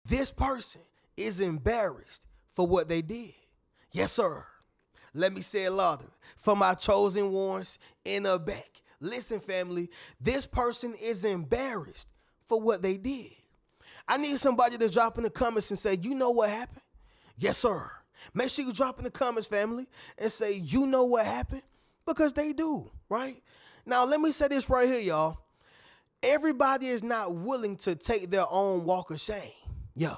This person is embarrassed for what they did. Yes, sir. Let me say it louder for my chosen ones in the back. Listen, family, this person is embarrassed for what they did. I need somebody to drop in the comments and say, you know what happened? Yes, sir. Make sure you drop in the comments, family, and say, you know what happened? Because they do, right? Now, let me say this right here, y'all. Everybody is not willing to take their own walk of shame. Yeah.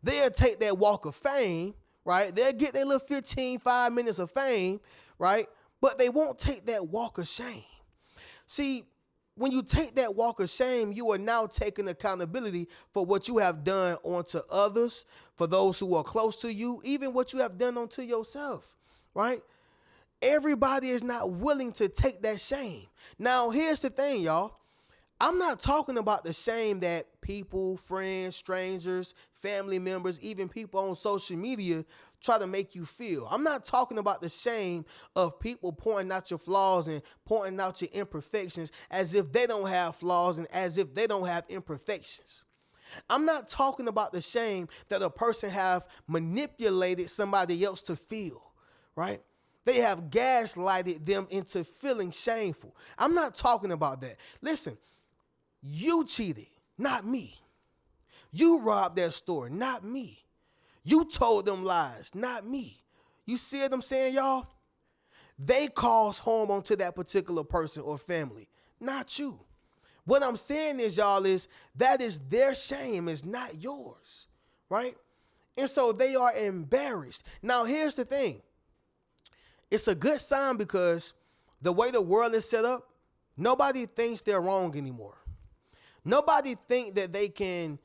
They'll take that walk of fame, right? They'll get their little 5 minutes of fame, right? But they won't take that walk of shame. See, when you take that walk of shame, you are now taking accountability for what you have done onto others, for those who are close to you, even what you have done onto yourself, right? Everybody is not willing to take that shame. Now, here's the thing, y'all. I'm not talking about the shame that people, friends, strangers, family members, even people on social media try to make you feel. I'm not talking about the shame of people pointing out your flaws and pointing out your imperfections as if they don't have flaws and as if they don't have imperfections. I'm not talking about the shame that a person have manipulated somebody else to feel, right? They have gaslighted them into feeling shameful. I'm not talking about that. Listen, you cheated, not me. You robbed that store, not me. You told them lies, not me. You see what I'm saying, y'all? They caused harm onto that particular person or family, not you. What I'm saying is, y'all, is that is their shame, it's not yours, right? And so they are embarrassed. Now, here's the thing. It's a good sign because the way the world is set up, nobody thinks they're wrong anymore. Nobody think that they can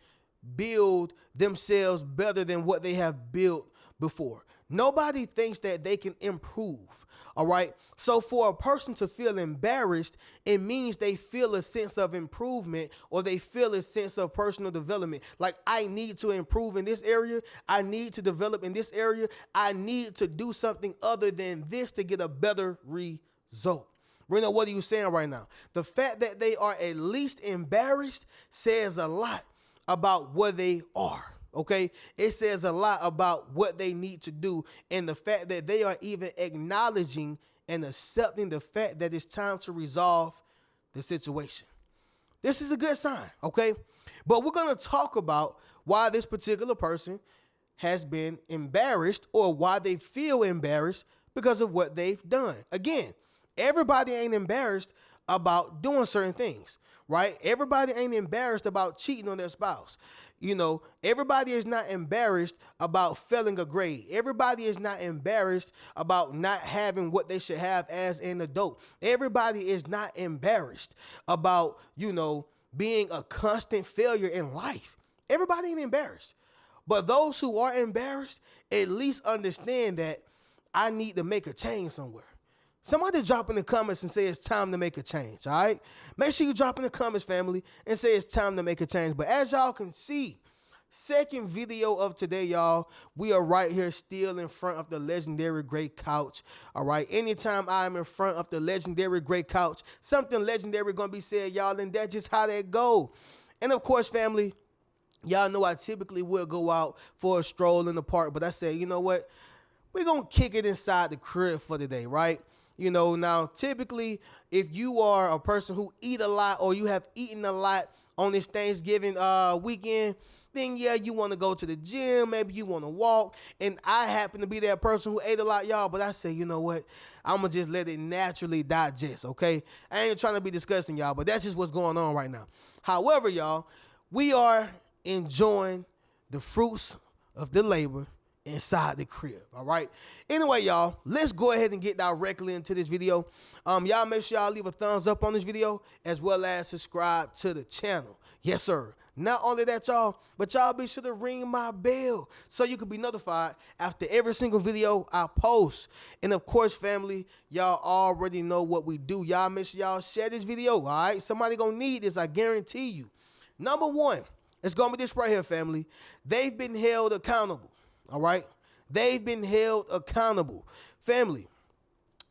build themselves better than what they have built before. Nobody thinks that they can improve, all right? So for a person to feel embarrassed, it means they feel a sense of improvement or they feel a sense of personal development. Like, I need to improve in this area. I need to develop in this area. I need to do something other than this to get a better result. Reno, what are you saying right now? The fact that they are at least embarrassed says a lot about where they are, okay? It says a lot about what they need to do and the fact that they are even acknowledging and accepting the fact that it's time to resolve the situation. This is a good sign, okay? But we're going to talk about why this particular person has been embarrassed or why they feel embarrassed because of what they've done. Again, everybody ain't embarrassed about doing certain things, right? Everybody ain't embarrassed about cheating on their spouse. You know, everybody is not embarrassed about failing a grade. Everybody is not embarrassed about not having what they should have as an adult. Everybody is not embarrassed about, being a constant failure in life. Everybody ain't embarrassed. But those who are embarrassed at least understand that I need to make a change somewhere. Somebody drop in the comments and say it's time to make a change, all right? Make sure you drop in the comments, family, and say it's time to make a change. But as y'all can see, second video of today, y'all, we are right here still in front of the legendary Great Couch, all right? Anytime I'm in front of the legendary Great Couch, something legendary going to be said, y'all, and that's just how that go. And, of course, family, y'all know I typically will go out for a stroll in the park, but I said, you know what? We're going to kick it inside the crib for today, right? Now typically if you are a person who eat a lot or you have eaten a lot on this Thanksgiving weekend, then yeah, you want to go to the gym, maybe you want to walk. And I happen to be that person who ate a lot, y'all, but I say, you know what? I'm going to just let it naturally digest, okay? I ain't trying to be disgusting, y'all, but that's just what's going on right now. However, y'all, we are enjoying the fruits of the labor inside the crib, all right? Anyway, y'all, let's go ahead and get directly into this video. Y'all make sure y'all leave a thumbs up on this video as well as subscribe to the channel. Yes, sir. Not only that, y'all, but y'all be sure to ring my bell so you can be notified after every single video I post. And of course, family, y'all already know what we do. Y'all make sure y'all share this video, all right? Somebody gonna need this, I guarantee you. Number one, it's gonna be this right here, family. They've been held accountable. All right? They've been held accountable. Family,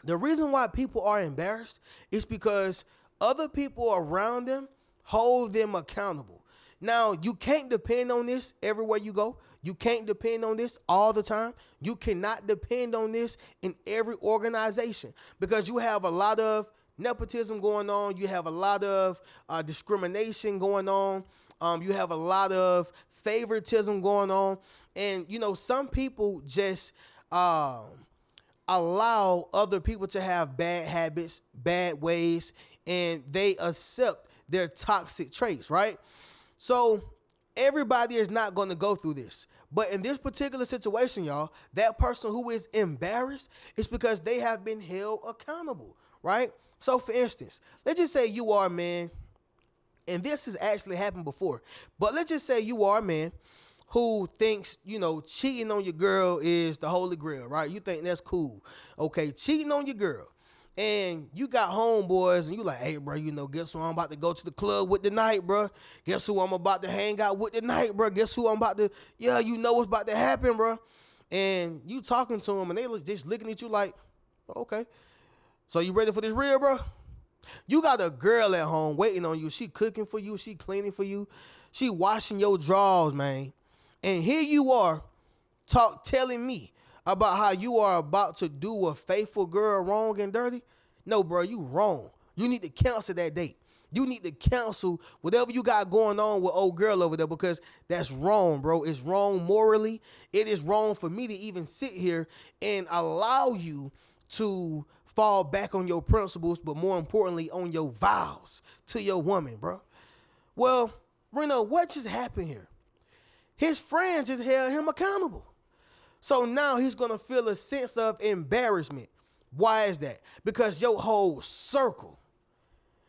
the reason why people are embarrassed is because other people around them hold them accountable. Now, you can't depend on this everywhere you go. You can't depend on this all the time. You cannot depend on this in every organization because you have a lot of nepotism going on. You have a lot of discrimination going on. You have a lot of favoritism going on. And, some people just allow other people to have bad habits, bad ways, and they accept their toxic traits, right? So everybody is not going to go through this. But in this particular situation, y'all, that person who is embarrassed is because they have been held accountable, right? So for instance, let's just say you are a man, and this has actually happened before, but let's just say you are a man who thinks, cheating on your girl is the holy grail, right? You think that's cool. Okay, cheating on your girl. And you got homeboys and you like, hey, bro, guess who I'm about to go to the club with tonight, bro? Guess who I'm about to hang out with tonight, bro? Guess who I'm about to, what's about to happen, bro? And you talking to them and they just looking at you like, okay, so you ready for this real, bro? You got a girl at home waiting on you. She cooking for you. She cleaning for you. She washing your drawers, man. And here you are telling me about how you are about to do a faithful girl wrong and dirty. No, bro, you wrong. You need to cancel that date. You need to cancel whatever you got going on with old girl over there because that's wrong, bro. It's wrong morally. It is wrong for me to even sit here and allow you to fall back on your principles, but more importantly, on your vows to your woman, bro. Well, Reno, what just happened here? His friends just held him accountable. So now he's going to feel a sense of embarrassment. Why is that? Because your whole circle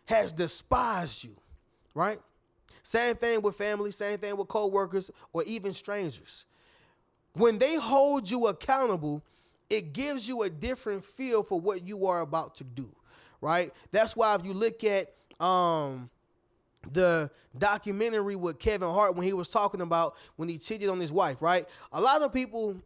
has despised you, right? Same thing with family, same thing with coworkers or even strangers. When they hold you accountable, it gives you a different feel for what you are about to do, right? That's why if you look at the documentary with Kevin Hart when he was talking about when he cheated on his wife, right? A lot of people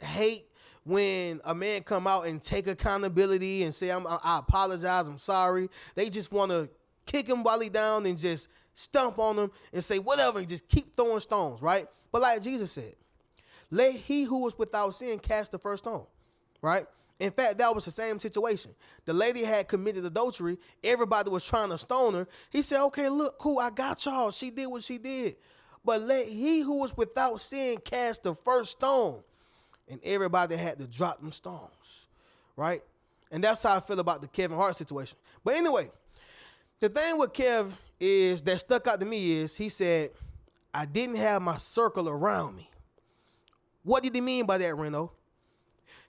hate when a man come out and take accountability and say, I apologize, I'm sorry. They just want to kick him while he down and just stomp on him and say whatever and just keep throwing stones, right? But like Jesus said, let he who was without sin cast the first stone, right? In fact, that was the same situation. The lady had committed adultery. Everybody was trying to stone her. He said, okay, look, cool, I got y'all. She did what she did. But let he who was without sin cast the first stone. And everybody had to drop them stones, right? And that's how I feel about the Kevin Hart situation. But anyway, the thing with Kev is that stuck out to me is he said, I didn't have my circle around me. What did he mean by that, Reno?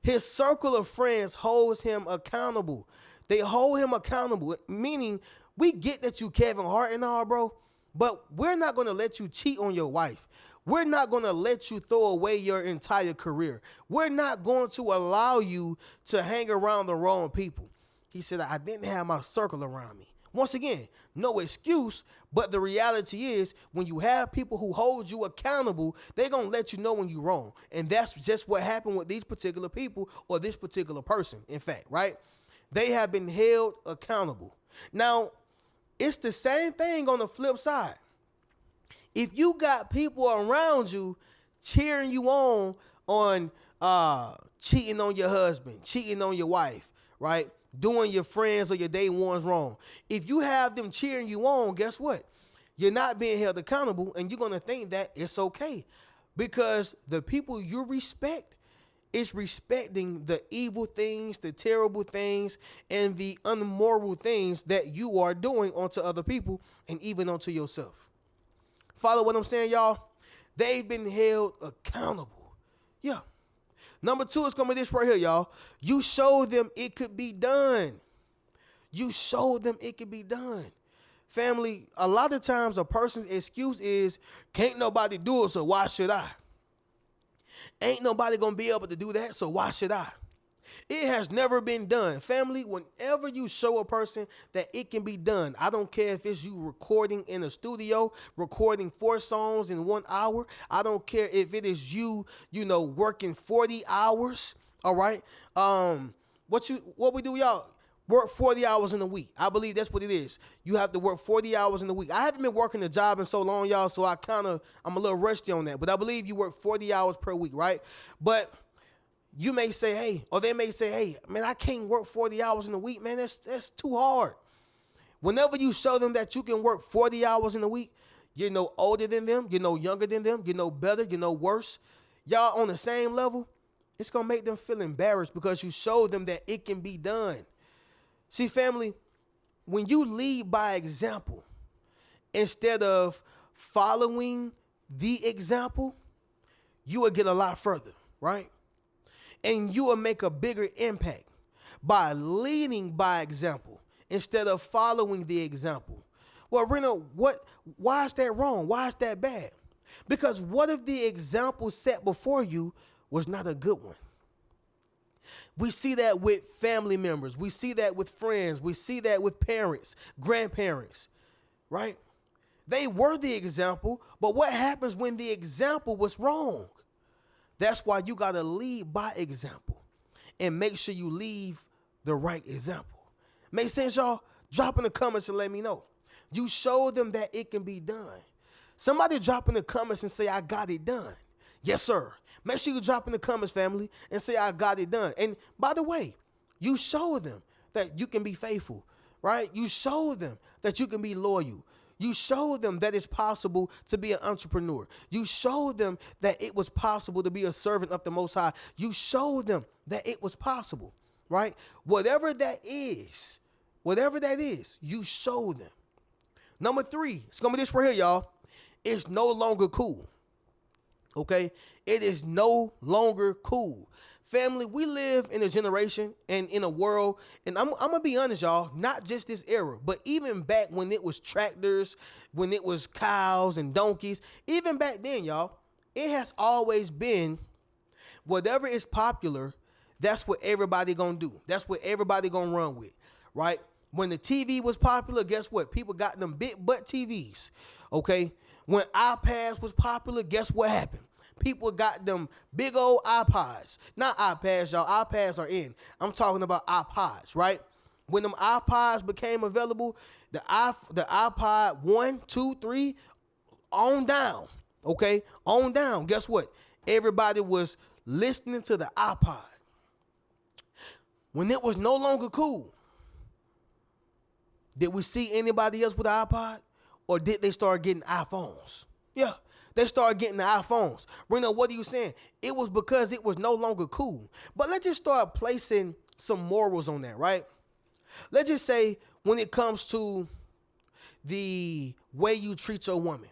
His circle of friends holds him accountable. They hold him accountable, meaning we get that you Kevin Hart and all, bro, but we're not going to let you cheat on your wife. We're not going to let you throw away your entire career. We're not going to allow you to hang around the wrong people. He said, I didn't have my circle around me. Once again, no excuse, but the reality is when you have people who hold you accountable, they're going to let you know when you're wrong. And that's just what happened with these particular people or this particular person, in fact, right? They have been held accountable. Now, it's the same thing on the flip side. If you got people around you cheering you on cheating on your husband, cheating on your wife, right? Doing your friends or your day ones wrong. If you have them cheering you on, guess what? You're not being held accountable and you're going to think that it's okay because the people you respect is respecting the evil things, the terrible things, and the unmoral things that you are doing onto other people and even onto yourself. Follow what I'm saying, y'all? They've been held accountable. Yeah. Number 2 is going to be this right here, y'all. You showed them it could be done. You showed them it could be done. Family, a lot of times a person's excuse is, can't nobody do it, so why should I? Ain't nobody going to be able to do that, so why should I? It has never been done. Family, whenever you show a person that it can be done, I don't care if it's you recording in a studio, recording 4 songs in 1 hour. I don't care if it is you, working 40 hours. All right. What we do, y'all, Work 40 hours in a week. I believe that's what it is. You have to work 40 hours in a week. I haven't been working the job in so long, y'all, so I'm a little rusty on that. But I believe you work 40 hours per week, right? But you may say, hey, or they may say, hey, man, I can't work 40 hours in a week, man. That's too hard. Whenever you show them that you can work 40 hours in a week, you're no older than them, you're no younger than them, you're no better, you're no worse. Y'all on the same level, it's going to make them feel embarrassed because you showed them that it can be done. See, family, when you lead by example instead of following the example, you will get a lot further, right? And you will make a bigger impact by leading by example instead of following the example. Well, Reno, why is that wrong? Why is that bad? Because what if the example set before you was not a good one? We see that with family members. We see that with friends. We see that with parents, grandparents, right? They were the example, but what happens when the example was wrong? That's why you got to lead by example and make sure you leave the right example. Make sense, y'all? Drop in the comments and let me know. You show them that it can be done. Somebody drop in the comments and say, I got it done. Yes, sir. Make sure you drop in the comments, family, and say, I got it done. And by the way, you show them that you can be faithful, right? You show them that you can be loyal. You show them that it's possible to be an entrepreneur. You show them that it was possible to be a servant of the Most High. You show them that it was possible, right? Whatever that is, you show them. Number 3, it's going to be this right here, y'all. It's no longer cool. Okay? It is no longer cool. Family, we live in a generation and in a world, and I'm going to be honest, y'all, not just this era, but even back when it was tractors, when it was cows and donkeys, even back then, y'all, it has always been whatever is popular, that's what everybody going to do. That's what everybody going to run with, right? When the TV was popular, guess what? People got them big butt TVs, okay? When iPads was popular, guess what happened? People got them big old iPods. Not iPads, y'all. iPads are in. I'm talking about iPods, right? When them iPods became available, the iPod 1, 2, 3, on down, okay? On down. Guess what? Everybody was listening to the iPod. When it was no longer cool, did we see anybody else with an iPod? Or did they start getting iPhones? Yeah, they started getting the iPhones. Reno, what are you saying? It was because it was no longer cool. But let's just start placing some morals on that, right? Let's just say when it comes to the way you treat your woman.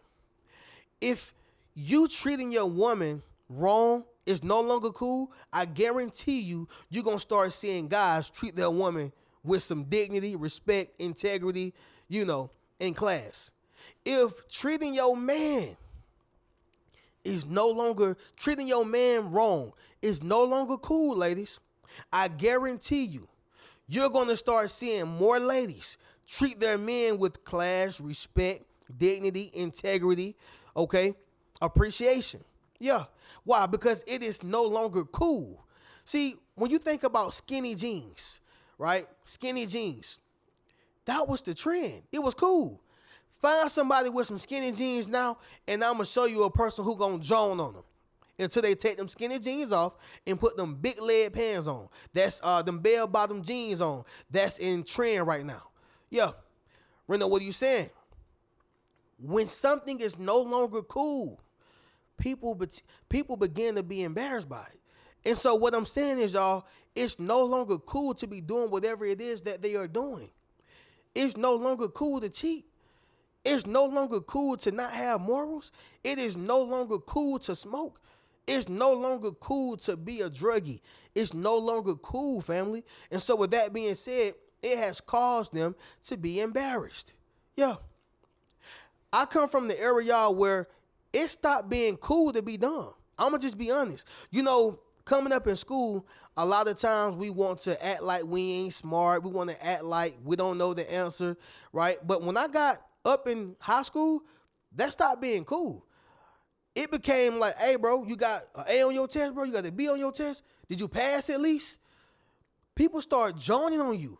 If you treating your woman wrong is no longer cool, I guarantee you're going to start seeing guys treat their woman with some dignity, respect, integrity, in class. If treating your man wrong is no longer cool, ladies, I guarantee you're going to start seeing more ladies treat their men with class, respect, dignity, integrity, okay, appreciation. Yeah. Why? Because it is no longer cool. See, when you think about skinny jeans, right? Skinny jeans. That was the trend. It was cool. Find somebody with some skinny jeans now, and I'm going to show you a person who going to drone on them until they take them skinny jeans off and put them big leg pants on. That's them bell-bottom jeans on. That's in trend right now. Yeah. Reno, what are you saying? When something is no longer cool, people begin to be embarrassed by it. And so what I'm saying is, y'all, it's no longer cool to be doing whatever it is that they are doing. It's no longer cool to cheat. It's no longer cool to not have morals. It is no longer cool to smoke. It's no longer cool to be a druggie. It's no longer cool, family. And so with that being said, it has caused them to be embarrassed. Yeah. I come from the era, y'all, where it stopped being cool to be dumb. I'm going to just be honest. Coming up in school, a lot of times we want to act like we ain't smart. We want to act like we don't know the answer, right? But when I got up in high school, that stopped being cool. It became like, hey, bro, you got an A on your test, bro? You got a B on your test? Did you pass at least? People start joning on you.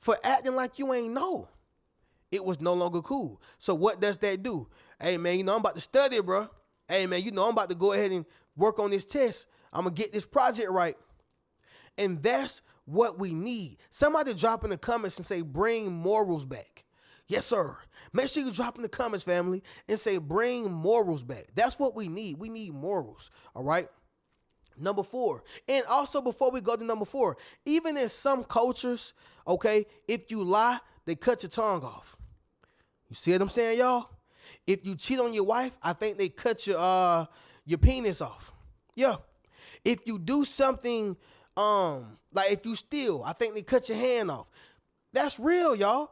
for acting like you ain't know. It was no longer cool. So what does that do? Hey, man, I'm about to study, bro. Hey, man, I'm about to go ahead and work on this test. I'm going to get this project right. And that's what we need. Somebody drop in the comments and say, bring morals back. Yes, sir. Make sure you drop in the comments, family, and say, bring morals back. That's what we need. We need morals, all right? Number 4. And also, before we go to number 4, even in some cultures, okay, if you lie, they cut your tongue off. You see what I'm saying, y'all? If you cheat on your wife, I think they cut your penis off. Yeah. If you do something, like if you steal, I think they cut your hand off. That's real, y'all.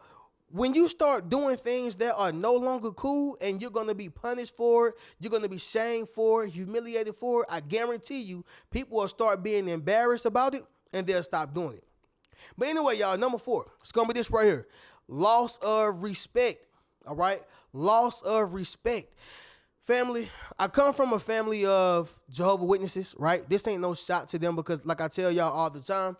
When you start doing things that are no longer cool and you're going to be punished for it, you're going to be shamed for it, humiliated for it, I guarantee you people will start being embarrassed about it and they'll stop doing it. But anyway, y'all, number 4, it's going to be this right here. Loss of respect, all right? Loss of respect. Family, I come from a family of Jehovah's Witnesses, right? This ain't no shot to them because like I tell y'all all the time,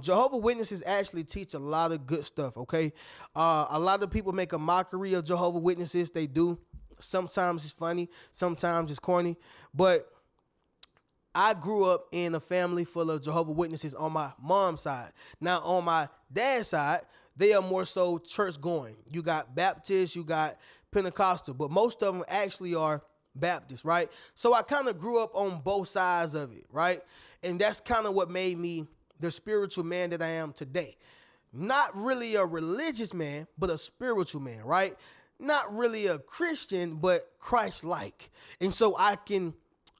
Jehovah's Witnesses actually teach a lot of good stuff, okay? A lot of people make a mockery of Jehovah's Witnesses. They do. Sometimes it's funny. Sometimes it's corny. But I grew up in a family full of Jehovah's Witnesses on my mom's side. Now, on my dad's side, they are more so church going. You got Baptist, you got Pentecostal, but most of them actually are Baptist, right? So I kind of grew up on both sides of it, right? And that's kind of what made me the spiritual man that I am today. Not really a religious man, but a spiritual man, right? Not really a Christian, but Christ-like. And so I can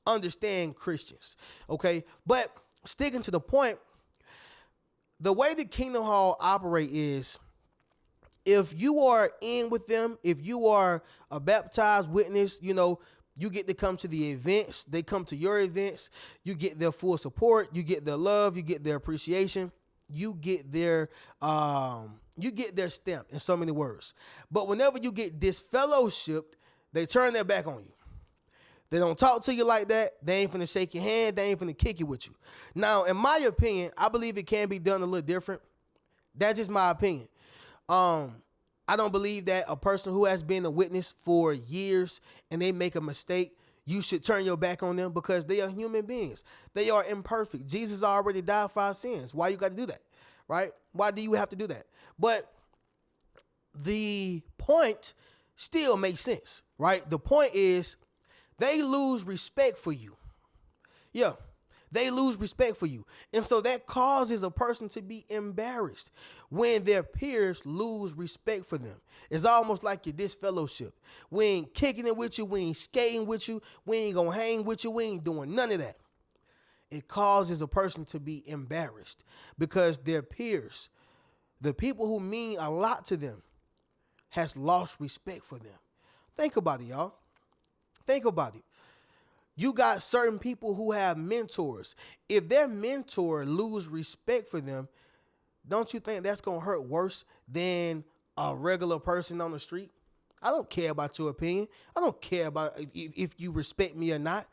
understand Christians, okay? But sticking to the point, the way the Kingdom Hall operate is if you are in with them, if you are a baptized witness, you get to come to the events. They come to your events. You get their full support. You get their love. You get their appreciation. You get their stamp in so many words. But whenever you get disfellowshipped, they turn their back on you. They don't talk to you like that. They ain't finna shake your hand. They ain't finna kick it with you. Now, in my opinion, I believe it can be done a little different. That's just my opinion. I don't believe that a person who has been a witness for years and they make a mistake, you should turn your back on them because they are human beings. They are imperfect. Jesus already died for our sins. Why you got to do that, right? Why do you have to do that? But the point still makes sense, right? The point is they lose respect for you. Yeah. They lose respect for you. And so that causes a person to be embarrassed when their peers lose respect for them. It's almost like your disfellowship. We ain't kicking it with you. We ain't skating with you. We ain't going to hang with you. We ain't doing none of that. It causes a person to be embarrassed because their peers, the people who mean a lot to them, has lost respect for them. Think about it, y'all. Think about it. You got certain people who have mentors. If their mentor lose respect for them, don't you think that's going to hurt worse than a regular person on the street? I don't care about your opinion. I don't care about if you respect me or not.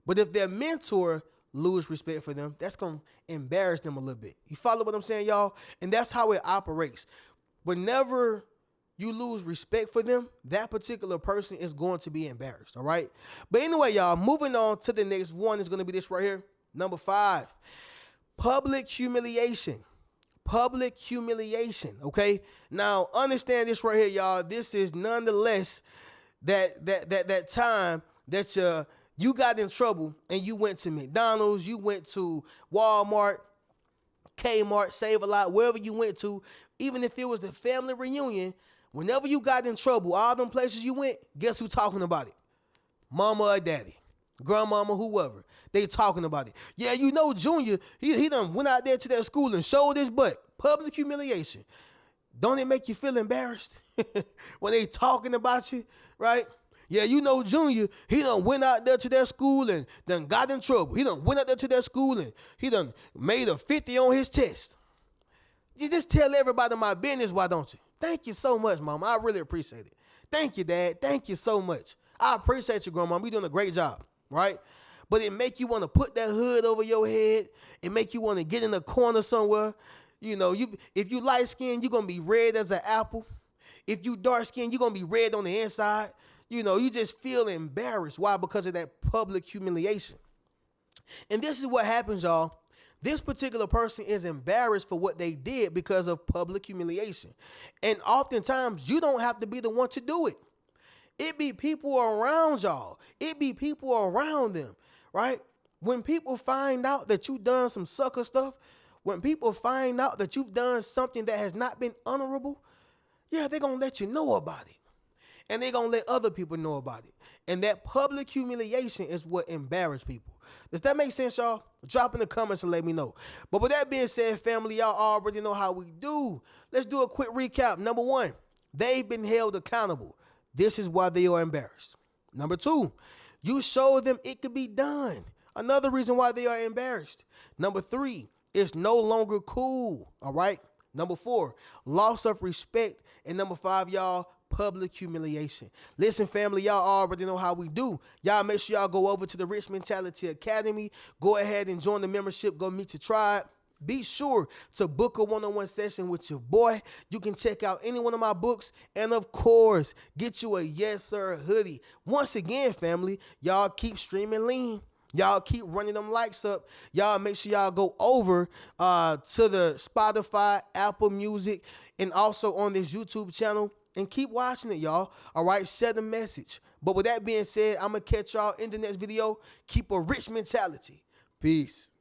But if their mentor lose respect for them, that's going to embarrass them a little bit. You follow what I'm saying, y'all? And that's how it operates. Whenever you lose respect for them, that particular person is going to be embarrassed, all right? But anyway, y'all, moving on to the next one is going to be this right here. Number 5, public humiliation. Public humiliation, okay? Now, understand this right here, y'all. This is nonetheless that time that you got in trouble and you went to McDonald's, you went to Walmart, Kmart, Save-A-Lot, wherever you went to, even if it was a family reunion, whenever you got in trouble, all them places you went, guess who talking about it? Mama or daddy, grandmama, whoever. They talking about it. Yeah, Junior, he done went out there to that school and showed his butt. Public humiliation. Don't it make you feel embarrassed when they talking about you, right? Yeah, Junior, he done went out there to that school and done got in trouble. He done went out there to that school and he done made a 50 on his test. You just tell everybody my business, why don't you? Thank you so much, Mama. I really appreciate it. Thank you, Dad. Thank you so much. I appreciate you, Grandma. You're doing a great job, right? But it make you want to put that hood over your head. It make you want to get in a corner somewhere. If you light skinned, you're gonna be red as an apple. If you dark skinned, you're gonna be red on the inside. You just feel embarrassed. Why? Because of that public humiliation. And this is what happens, y'all. This particular person is embarrassed for what they did because of public humiliation. And oftentimes, you don't have to be the one to do it. It be people around y'all. It be people around them, right? When people find out that you've done some sucker stuff, when people find out that you've done something that has not been honorable, yeah, they're going to let you know about it. And they're going to let other people know about it. And that public humiliation is what embarrasses people. Does that make sense, y'all? Drop in the comments and let me know. But with that being said, family, y'all already know how we do. Let's do a quick recap. Number one, they've been held accountable. This is why they are embarrassed. Number two, you showed them it could be done. Another reason why they are embarrassed. Number three, it's no longer cool. All right. Number four, loss of respect. And number five, y'all, public humiliation. Listen, family, y'all already know how we do. Y'all make sure y'all go over to the Rich Mentality Academy. Go ahead and join the membership. Go meet your tribe. Be sure to book a one-on-one session with your boy. You can check out any one of my books. And, of course, get you a Yes Sir hoodie. Once again, family, y'all keep streaming lean. Y'all keep running them likes up. Y'all make sure y'all go over to the Spotify, Apple Music, and also on this YouTube channel. And keep watching it, y'all. All right, share the message. But with that being said, I'm going to catch y'all in the next video. Keep a rich mentality. Peace.